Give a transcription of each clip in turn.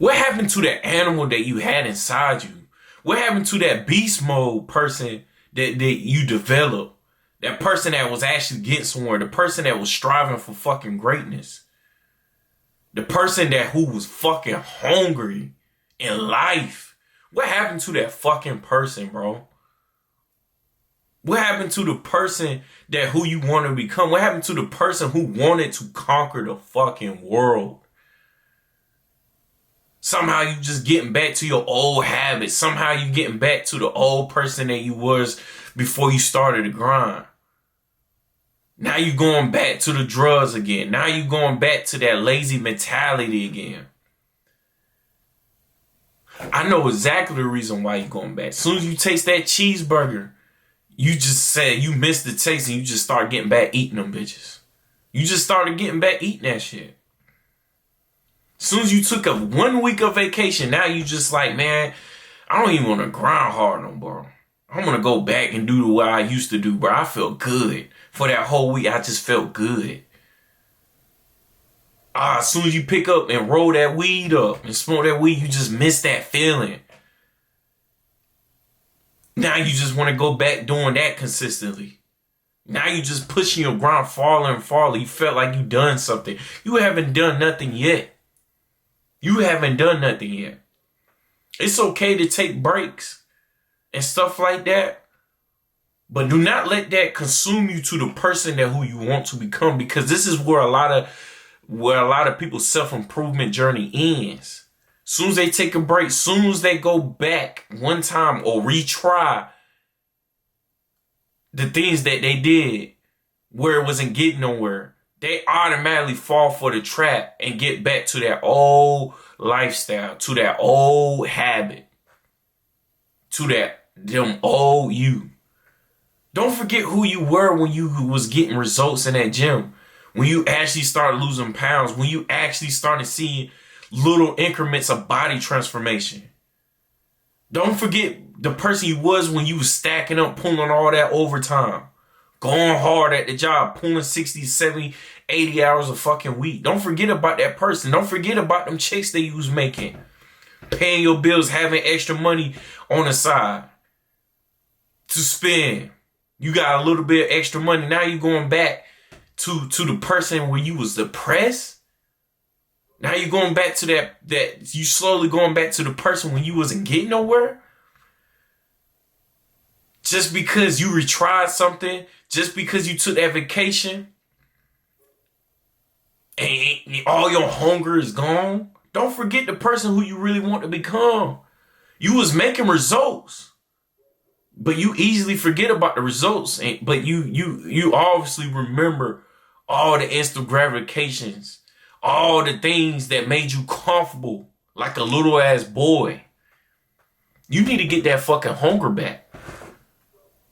What happened to that animal that you had inside you? What happened to that beast mode person that you developed? That person that was actually getting somewhere. The person that was striving for fucking greatness. The person that who was fucking hungry in life. What happened to that fucking person, bro? What happened to the person that who you want to become? What happened to the person who wanted to conquer the fucking world? Somehow you just getting back to your old habits. Somehow you getting back to the old person that you was before you started the grind. Now you going back to the drugs again. Now you going back to that lazy mentality again. I know exactly the reason why you going back. As soon as you taste that cheeseburger, you just said you missed the taste and you just start getting back eating them bitches. You just started getting back eating that shit. As soon as you took a 1 week of vacation, now you just like, man, I don't even want to grind hard no more. I'm going to go back and do the way I used to do, bro. I felt good. For that whole week, I just felt good. As soon as you pick up and roll that weed up and smoke that weed, you just miss that feeling. Now you just want to go back doing that consistently. Now you just pushing your grind farther and farther. You felt like you done something. You haven't done nothing yet. You haven't done nothing yet. It's okay to take breaks and stuff like that. But do not let that consume you to the person that who you want to become, because this is where a lot of people's self-improvement journey ends. Soon as they take a break, soon as they go back one time or retry the things that they did where it wasn't getting nowhere, they automatically fall for the trap and get back to that old lifestyle, to that old habit, to them old you. Don't forget who you were when you was getting results in that gym. When you actually started losing pounds. When you actually started seeing little increments of body transformation. Don't forget the person you was when you was stacking up, pulling all that overtime. Going hard at the job, pulling 60, 70, 80 hours a fucking week. Don't forget about that person. Don't forget about them checks that you was making. Paying your bills, having extra money on the side to spend. You got a little bit of extra money. Now you're going back to the person where you was depressed. Now you're going back to that you slowly going back to the person when you wasn't getting nowhere. Just because you retried something, just because you took that vacation and all your hunger is gone. Don't forget the person who you really want to become. You was making results. But you easily forget about the results, but you obviously remember all the instant gratifications, all the things that made you comfortable like a little ass boy. You need to get that fucking hunger back.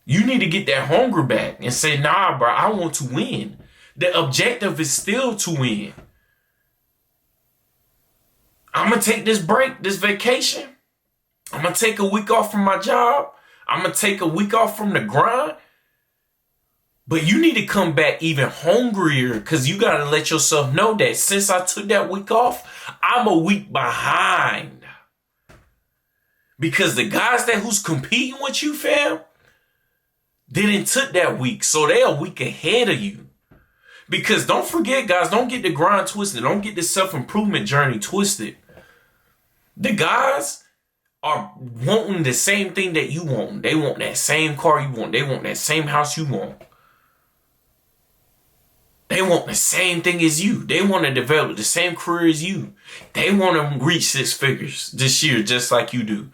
You need to get that hunger back and say, nah, bro, I want to win. The objective is still to win. I'm going to take this break, this vacation. I'm going to take a week off from my job. I'm going to take a week off from the grind. But you need to come back even hungrier, because you got to let yourself know that since I took that week off, I'm a week behind. Because the guys who's competing with you, fam, didn't took that week. So they're a week ahead of you. Because don't forget, guys, don't get the grind twisted. Don't get the self-improvement journey twisted. The guys are wanting the same thing that you want. They want that same car you want. They want that same house you want. They want the same thing as you. They want to develop the same career as you. They want to reach 6 figures this year just like you do.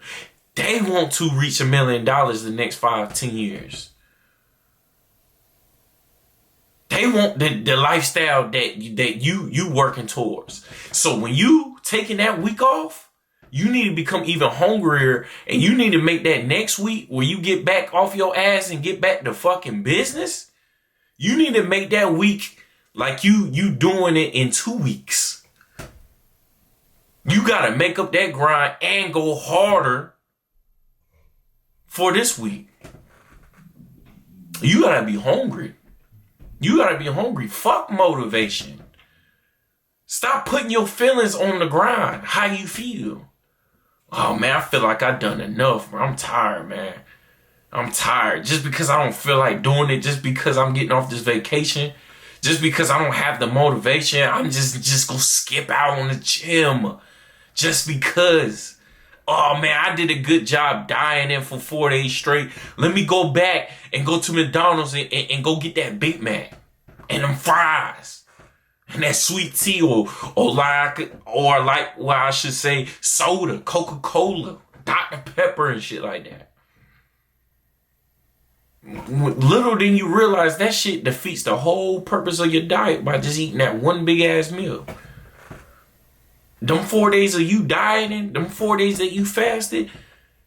They want to reach $1 million the next 5-10 years. They want the lifestyle that you working towards. So when you taking that week off, you need to become even hungrier, and you need to make that next week where you get back off your ass and get back to fucking business. You need to make that week like you doing it in 2 weeks. You got to make up that grind and go harder for this week. You got to be hungry. You got to be hungry. Fuck motivation. Stop putting your feelings on the grind. How you feel? Oh man, I feel like I done enough, bro. I'm tired, man. I'm tired. Just because I don't feel like doing it, just because I'm getting off this vacation, just because I don't have the motivation, I'm just gonna skip out on the gym. Just because. Oh man, I did a good job dieting for 4 days straight. Let me go back and go to McDonald's and go get that Big Mac and them fries and that sweet tea or what I should say, soda, Coca-Cola, Dr. Pepper and shit like that. Little than you realize that shit defeats the whole purpose of your diet by just eating that one big ass meal. Them 4 days of you dieting, them 4 days that you fasted,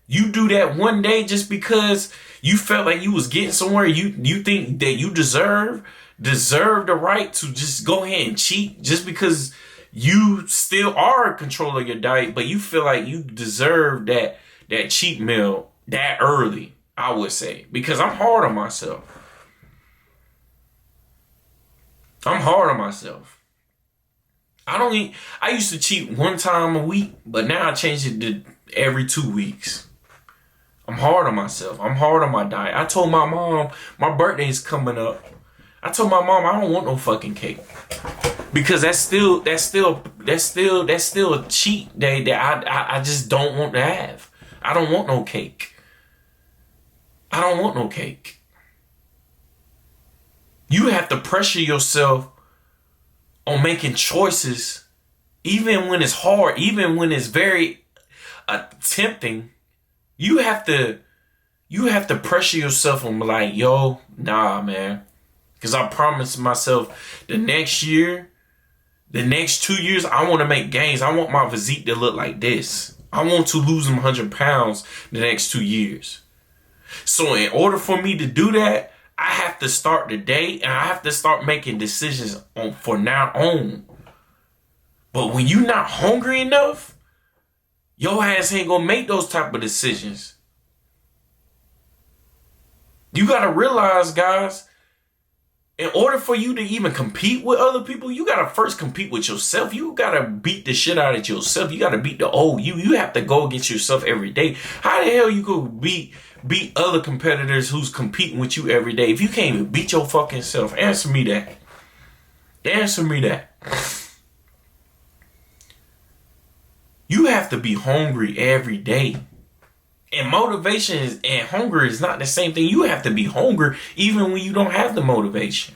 you do that one day just because you felt like you was getting somewhere. You think that you deserve the right to just go ahead and cheat just because you still are in control of your diet, but you feel like you deserve that cheat meal that early, I would say, because I'm hard on myself. I'm hard on myself. I used to cheat one time a week, but now I changed it to every 2 weeks. I'm hard on myself. I'm hard on my diet. I told my mom my birthday's coming up. I told my mom I don't want no fucking cake. Because that's still a cheat day that I just don't want to have. I don't want no cake. I don't want no cake. You have to pressure yourself on making choices, even when it's hard, even when it's very tempting. You have to pressure yourself on like, yo, nah, man. Because I promised myself the next year, the next 2 years, I want to make gains. I want my physique to look like this. I want to lose them 100 pounds the next 2 years. So in order for me to do that, I have to start the day and I have to start making decisions for now on. But when you're not hungry enough, your ass ain't gonna make those type of decisions. You gotta realize, guys, in order for you to even compete with other people, you gotta first compete with yourself. You gotta beat the shit out of yourself. You gotta beat the old you. You have to go against yourself every day. How the hell you could beat other competitors who's competing with you every day if you can't even beat your fucking self? Answer me that. Answer me that. You have to be hungry every day. And motivation and hunger is not the same thing. You have to be hungry even when you don't have the motivation.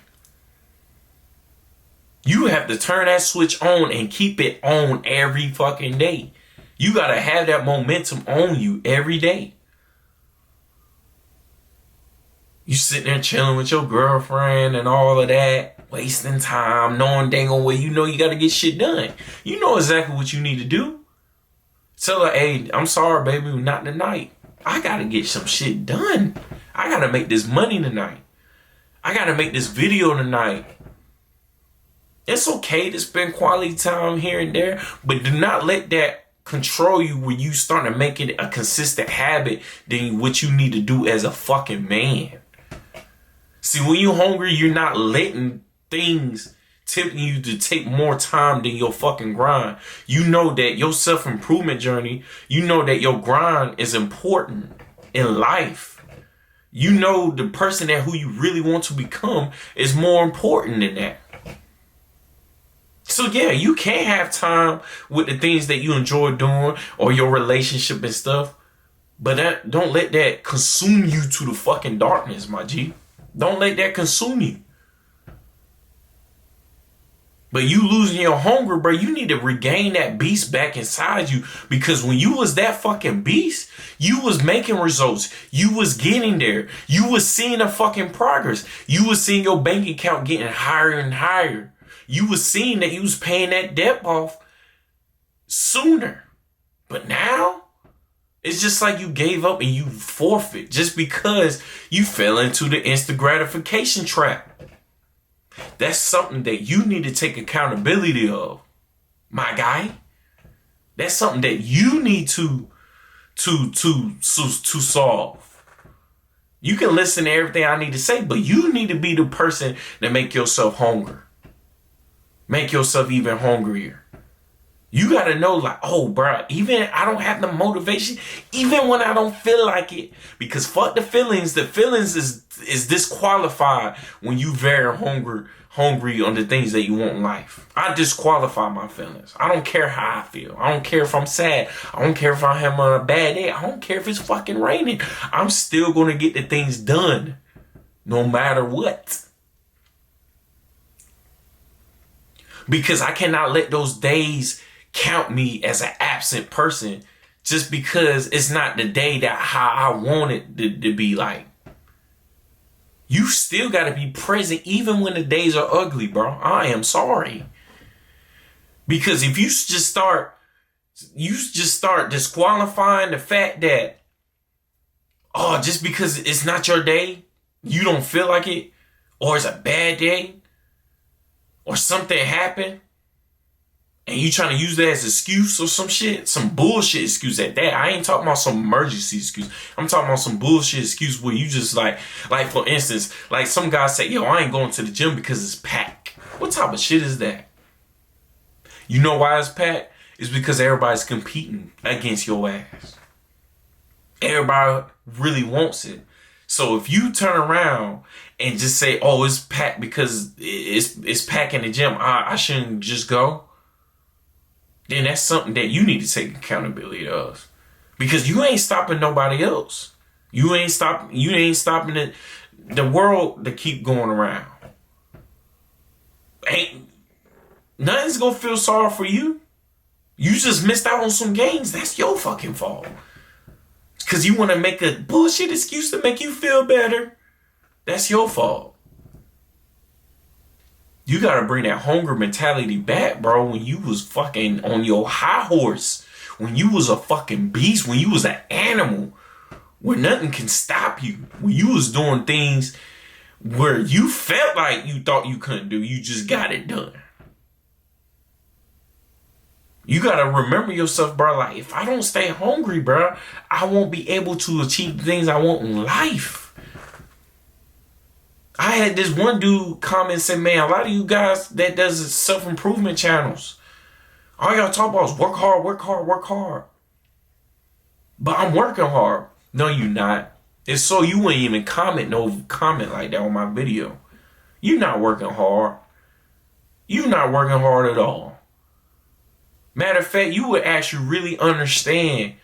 You have to turn that switch on and keep it on every fucking day. You got to have that momentum on you every day. You sitting there chilling with your girlfriend and all of that, wasting time, knowing dang on way you know you got to get shit done. You know exactly what you need to do. Tell her, hey, I'm sorry, baby, not tonight. I got to get some shit done. I got to make this money tonight. I got to make this video tonight. It's okay to spend quality time here and there, but do not let that control you when you start to make it a consistent habit than what you need to do as a fucking man. See, when you're hungry, you're not letting things tempting you to take more time than your fucking grind. You know that your self-improvement journey, you know that your grind is important in life. You know the person that who you really want to become is more important than that. So yeah, you can have time with the things that you enjoy doing or your relationship and stuff, but don't let that consume you to the fucking darkness, my G. Don't let that consume you. But you losing your hunger, bro, you need to regain that beast back inside you. Because when you was that fucking beast, you was making results. You was getting there. You was seeing the fucking progress. You was seeing your bank account getting higher and higher. You was seeing that you was paying that debt off sooner. But now, it's just like you gave up and you forfeit just because you fell into the instant gratification trap. That's something that you need to take accountability of, my guy. That's something that you need to solve. You can listen to everything I need to say, but you need to be the person that make yourself hungry. make yourself even hungrier. You got to know, like, oh, bro, even I don't have the motivation, even when I don't feel like it. Because fuck the feelings. The feelings is disqualified when you very hungry on the things that you want in life. I disqualify my feelings. I don't care how I feel. I don't care if I'm sad. I don't care if I'm having a bad day. I don't care if it's fucking raining. I'm still going to get the things done no matter what. Because I cannot let those days count me as an absent person just because it's not the day that how I want it to be like. You still got to be present even when the days are ugly, bro. I am sorry. Because if you just start disqualifying the fact that, oh, just because it's not your day, you don't feel like it, or it's a bad day, or something happened, and you trying to use that as an excuse or some shit, some bullshit excuse at that. I ain't talking about some emergency excuse. I'm talking about some bullshit excuse where you just like for instance, like some guys say, yo, I ain't going to the gym because it's packed. What type of shit is that? You know why it's packed? It's because everybody's competing against your ass. Everybody really wants it. So if you turn around and just say, oh, it's packed because it's packed in the gym, I shouldn't just go, then that's something that you need to take accountability of. Because you ain't stopping nobody else. You ain't stopping the world to keep going around. Nothing's gonna feel sorry for you. You just missed out on some gains. That's your fucking fault. Because you want to make a bullshit excuse to make you feel better. That's your fault. You got to bring that hunger mentality back, bro. When you was fucking on your high horse. When you was a fucking beast. When you was an animal. Where nothing can stop you. When you was doing things where you felt like you thought you couldn't do. You just got it done. You got to remember yourself, bro. Like, if I don't stay hungry, bro, I won't be able to achieve the things I want in life. I had this one dude comment and say, man, a lot of you guys that does self-improvement channels, all y'all talk about is work hard, work hard, work hard. But I'm working hard. No, you not. It's so you wouldn't even comment like that on my video. You not working hard. You not working hard at all. Matter of fact, you would actually really understand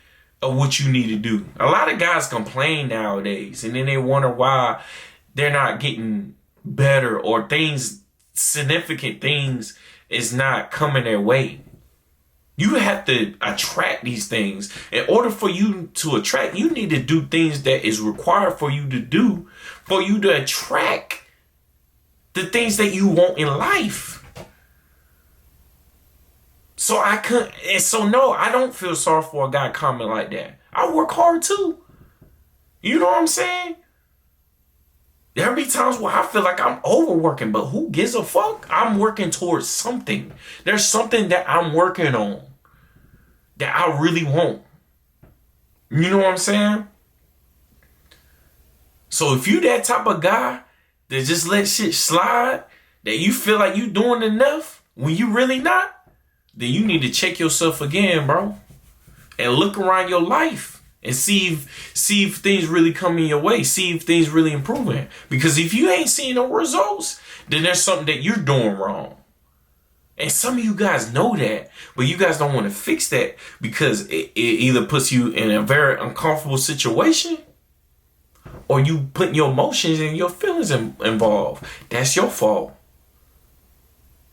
what you need to do. A lot of guys complain nowadays, and then they wonder why they're not getting better or significant things is not coming their way. You have to attract these things. In order for you to attract, you need to do things that is required for you to do for you to attract the things that you want in life. So no, I don't feel sorry for a guy comment like that. I work hard too. You know what I'm saying? There be times where I feel like I'm overworking, but who gives a fuck? I'm working towards something. There's something that I'm working on that I really want. You know what I'm saying? So if you that type of guy that just let shit slide, that you feel like you doing enough when you really not, then you need to check yourself again, bro. And look around your life and see if things really coming your way. See if things really improving. Because if you ain't seeing no results, then there's something that you're doing wrong. And some of you guys know that, but you guys don't want to fix that because it either puts you in a very uncomfortable situation or you putting your emotions and your feelings involved. That's your fault.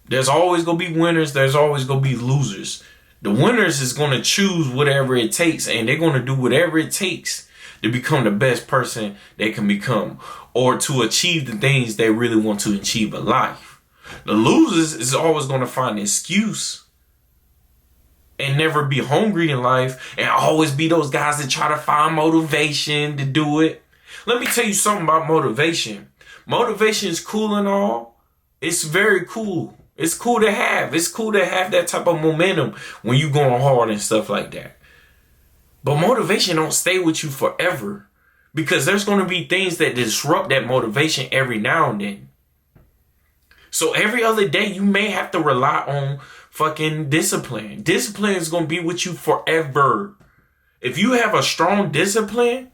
There's always going to be winners. There's always going to be losers. The winners is going to choose whatever it takes, and they're going to do whatever it takes to become the best person they can become or to achieve the things they really want to achieve in life. The losers is always going to find an excuse and never be hungry in life and always be those guys that try to find motivation to do it. Let me tell you something about motivation. Motivation is cool and all. It's very cool. It's cool to have. It's cool to have that type of momentum when you going hard and stuff like that. But motivation don't stay with you forever because there's going to be things that disrupt that motivation every now and then. So every other day, you may have to rely on fucking discipline. Discipline is going to be with you forever. If you have a strong discipline,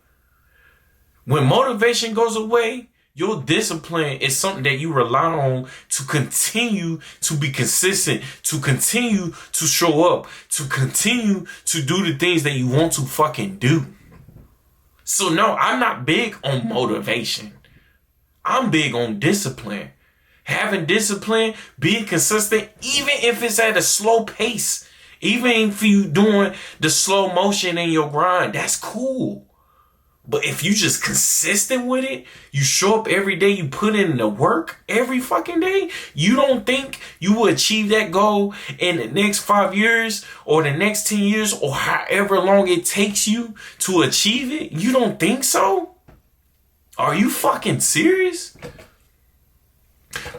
when motivation goes away, your discipline is something that you rely on to continue to be consistent, to continue to show up, to continue to do the things that you want to fucking do. So no, I'm not big on motivation. I'm big on discipline. Having discipline, being consistent, even if it's at a slow pace, even if you doing the slow motion in your grind, that's cool. But if you just consistent with it, you show up every day, you put in the work every fucking day, you don't think you will achieve that goal in the next 5 years or the next 10 years or however long it takes you to achieve it? You don't think so? Are you fucking serious?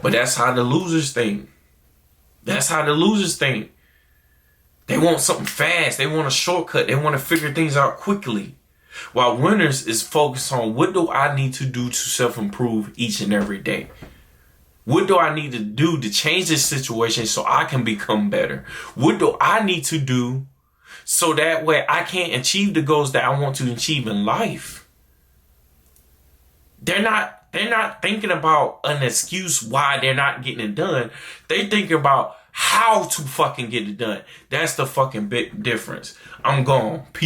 But that's how the losers think. That's how the losers think. They want something fast. They want a shortcut. They want to figure things out quickly. While winners is focused on what do I need to do to self-improve each and every day? What do I need to do to change this situation so I can become better? What do I need to do so that way I can achieve the goals that I want to achieve in life? They're not thinking about an excuse why they're not getting it done. They thinking about how to fucking get it done. That's the fucking big difference. I'm gone. Peace.